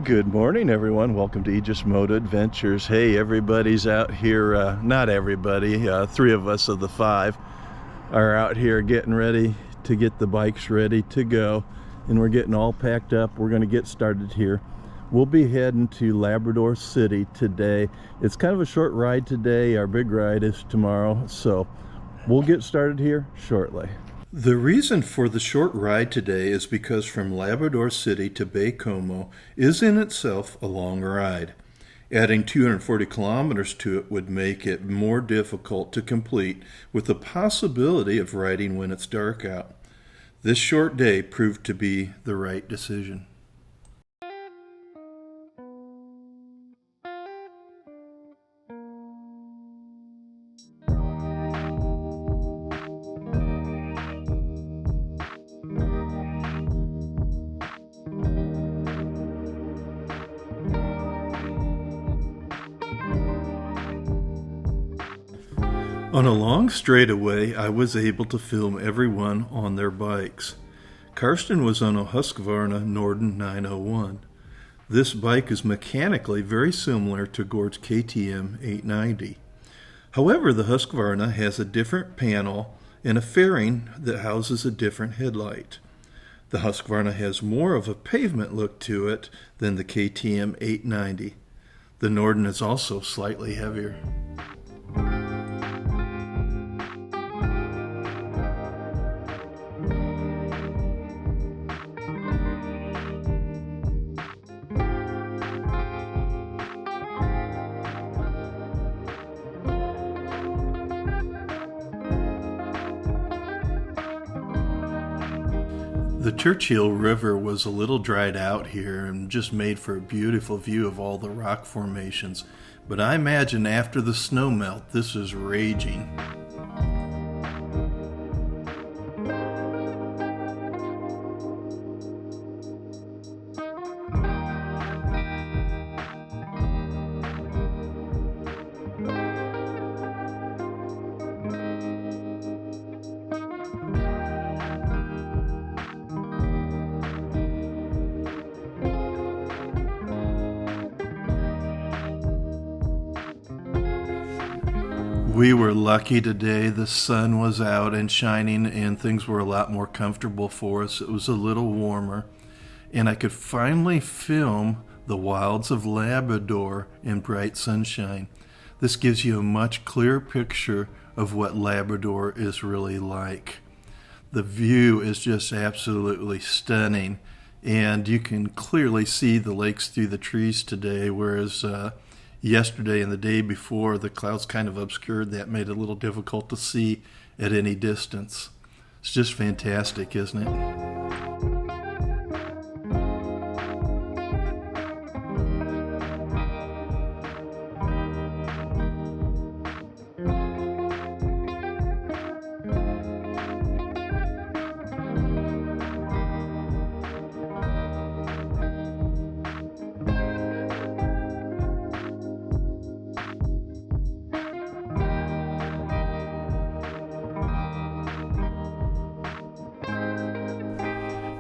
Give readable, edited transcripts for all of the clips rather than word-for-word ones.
Good morning, everyone. Welcome to Aegis Moto Adventures. Hey, everybody's out here, not everybody, three of us of the five are out here getting ready to get the bikes ready to go, and we're getting all packed up. We're going to get started here. We'll be heading to Labrador City today. It's kind of a short ride today. Our big ride is tomorrow, so we'll get started here shortly. The reason for the short ride today is because from Labrador City to Baie-Comeau is in itself a long ride. Adding 240 kilometers to it would make it more difficult to complete, with the possibility of riding when it's dark out. This short day proved to be the right decision. On a long straightaway, I was able to film everyone on their bikes. Karsten was on a Husqvarna Norden 901. This bike is mechanically very similar to Gord's KTM 890. However, the Husqvarna has a different panel and a fairing that houses a different headlight. The Husqvarna has more of a pavement look to it than the KTM 890. The Norden is also slightly heavier. The Churchill River was a little dried out here and just made for a beautiful view of all the rock formations, but I imagine after the snow melt this is raging. We were lucky today. The sun was out and shining and things were a lot more comfortable for us. It was a little warmer and I could finally film the wilds of Labrador in bright sunshine. This gives you a much clearer picture of what Labrador is really like. The view is just absolutely stunning and you can clearly see the lakes through the trees today, whereas yesterday and the day before, the clouds kind of obscured that, made it a little difficult to see at any distance. It's just fantastic, isn't it?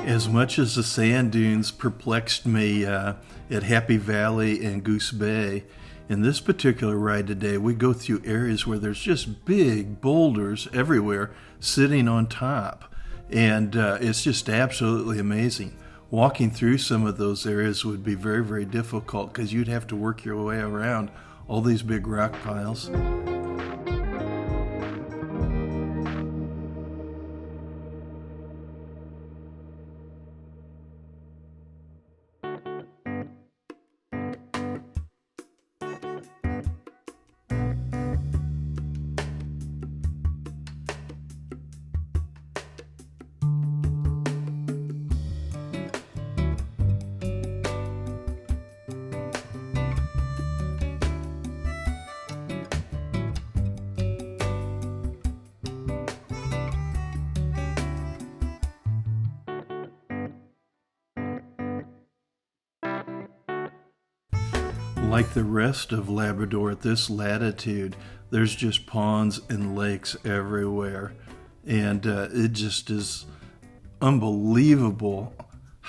As much as the sand dunes perplexed me at Happy Valley and Goose Bay, in this particular ride today, we go through areas where there's just big boulders everywhere sitting on top. And it's just absolutely amazing. Walking through some of those areas would be very, very difficult because you'd have to work your way around all these big rock piles. Like the rest of Labrador at this latitude, there's just ponds and lakes everywhere. And it just is unbelievable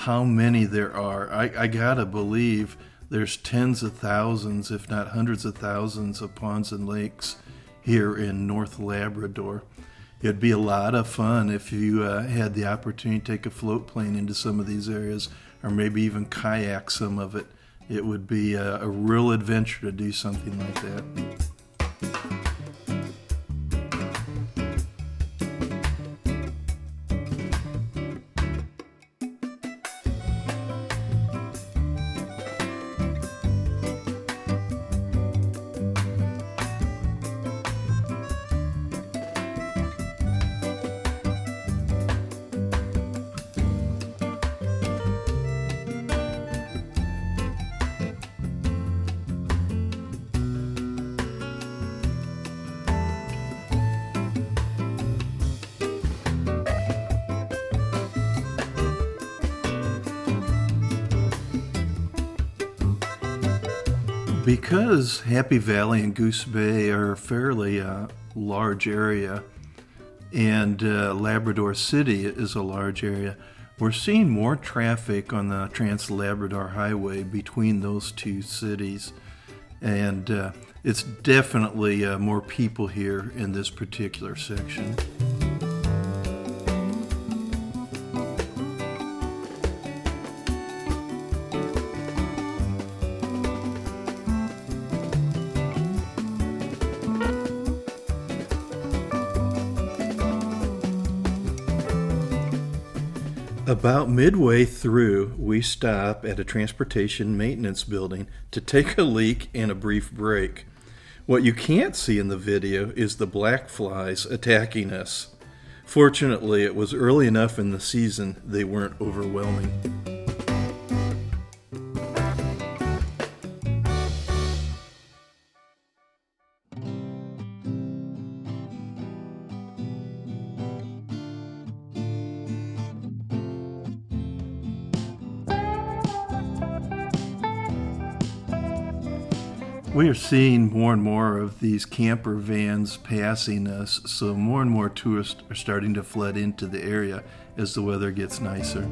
how many there are. I gotta believe there's tens of thousands, if not hundreds of thousands of ponds and lakes here in North Labrador. It'd be a lot of fun if you had the opportunity to take a float plane into some of these areas, or maybe even kayak some of it. It would be a real adventure to do something like that. Because Happy Valley and Goose Bay are a fairly large area, and Labrador City is a large area, we're seeing more traffic on the Trans-Labrador Highway between those two cities. And it's definitely more people here in this particular section. About midway through, we stop at a transportation maintenance building to take a leak and a brief break. What you can't see in the video is the black flies attacking us. Fortunately, it was early enough in the season they weren't overwhelming. We are seeing more and more of these camper vans passing us, so more and more tourists are starting to flood into the area as the weather gets nicer.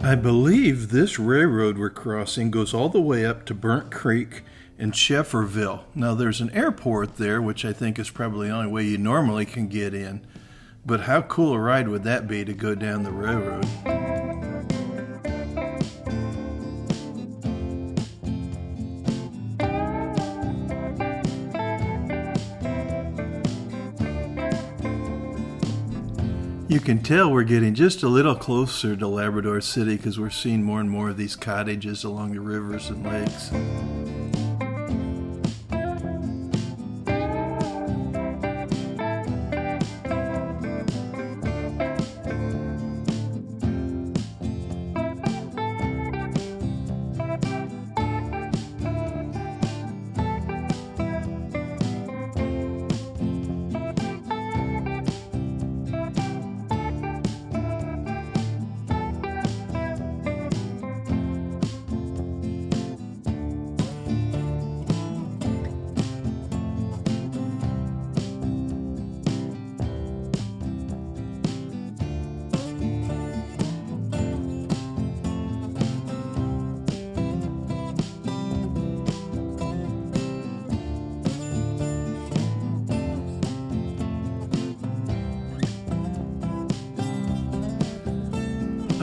I believe this railroad we're crossing goes all the way up to Burnt Creek and Shefferville. Now there's an airport there, which I think is probably the only way you normally can get in. But how cool a ride would that be to go down the railroad? You can tell we're getting just a little closer to Labrador City because we're seeing more and more of these cottages along the rivers and lakes.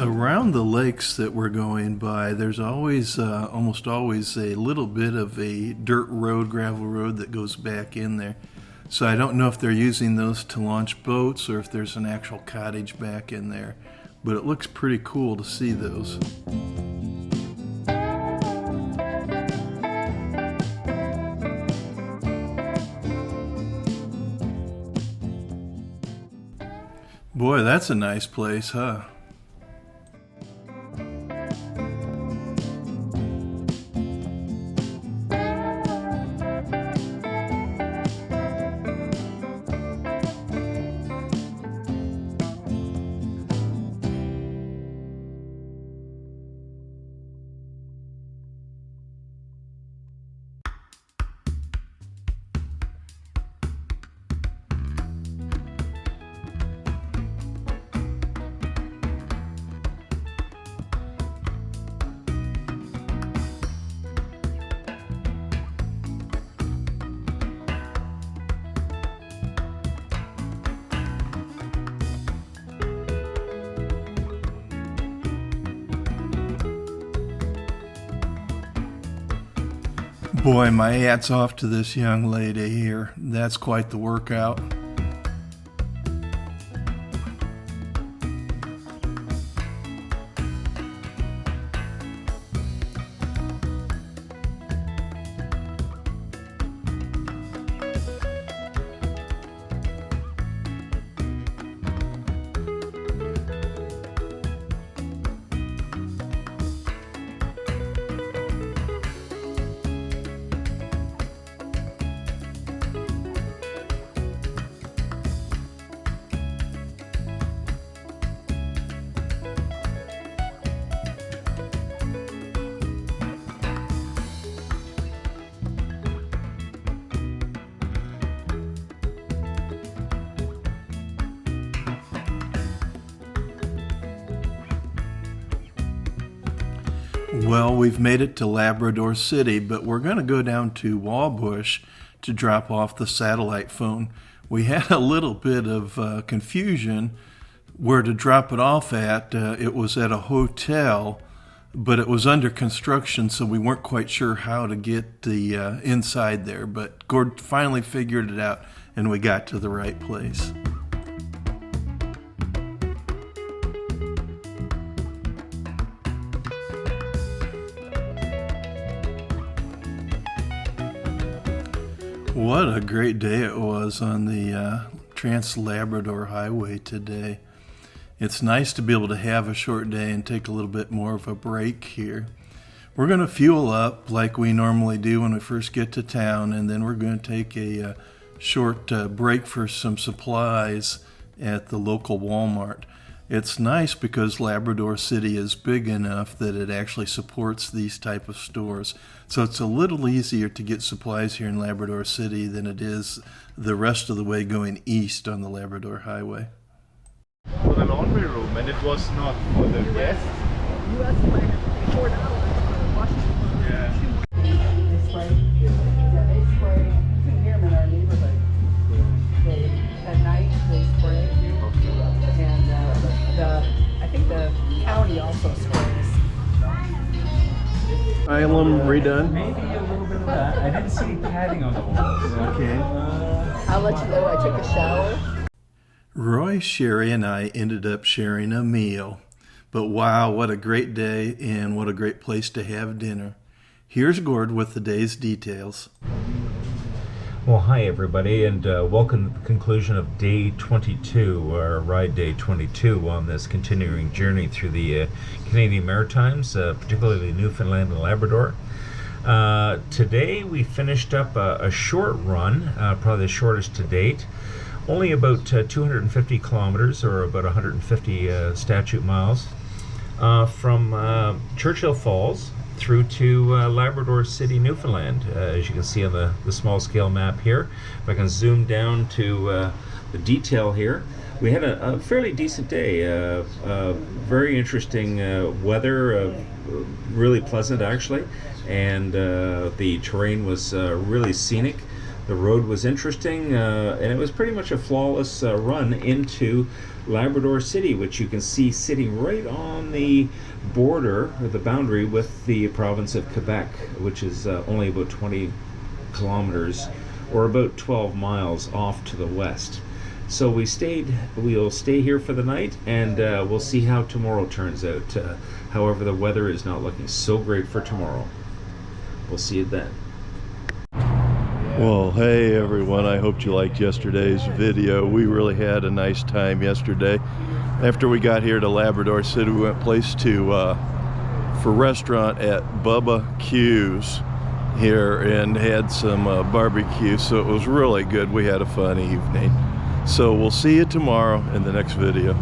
Around the lakes that we're going by, there's always, almost always a little bit of a dirt road, gravel road that goes back in there. So I don't know if they're using those to launch boats or if there's an actual cottage back in there, but it looks pretty cool to see those. Boy, that's a nice place, huh? Boy, my hat's off to this young lady here. That's quite the workout. Well, we've made it to Labrador City, but we're going to go down to Wallbush to drop off the satellite phone. We had a little bit of confusion where to drop it off at. It was at a hotel, but it was under construction, so we weren't quite sure how to get the inside there. But Gord finally figured it out, and we got to the right place. What a great day it was on the Trans-Labrador Highway today. It's nice to be able to have a short day and take a little bit more of a break here. We're going to fuel up like we normally do when we first get to town, and then we're going to take a short break for some supplies at the local Walmart. It's nice because Labrador City is big enough that it actually supports these type of stores. So it's a little easier to get supplies here in Labrador City than it is the rest of the way going east on the Labrador Highway. For the laundry room, and it was not for the guests. US like $4 for Washington. Yeah. They spray. Yeah, they spray. You can hear them in our neighborhood. At night they spray. And I think the county also sprays. Island redone? Maybe a little bit of that. I didn't see padding on the walls. Okay. I'll let you know I took a shower. Roy, Sherry, and I ended up sharing a meal. But wow, what a great day and what a great place to have dinner. Here's Gord with the day's details. Well, hi everybody, and welcome to the conclusion of day 22, or ride day 22 on this continuing journey through the Canadian Maritimes, particularly Newfoundland and Labrador. Today we finished up a short run, probably the shortest to date, only about 250 kilometers, or about 150 statute miles, from Churchill Falls through to Labrador City, Newfoundland. As you can see on the small scale map here. If I can zoom down to the detail here, we had a fairly decent day. Very interesting weather, really pleasant actually, and the terrain was really scenic. The road was interesting, and it was pretty much a flawless run into Labrador City, which you can see sitting right on the border, or the boundary, with the province of Quebec, which is only about 20 kilometers, or about 12 miles off to the west. So we'll stay here for the night, and we'll see how tomorrow turns out. However, the weather is not looking so great for tomorrow. We'll see you then. Well, hey everyone, I hope you liked yesterday's video. We really had a nice time yesterday. After we got here to Labrador City, we went place to for restaurant at Bubba Q's here and had some barbecue, so it was really good. We had a fun evening. So we'll see you tomorrow in the next video.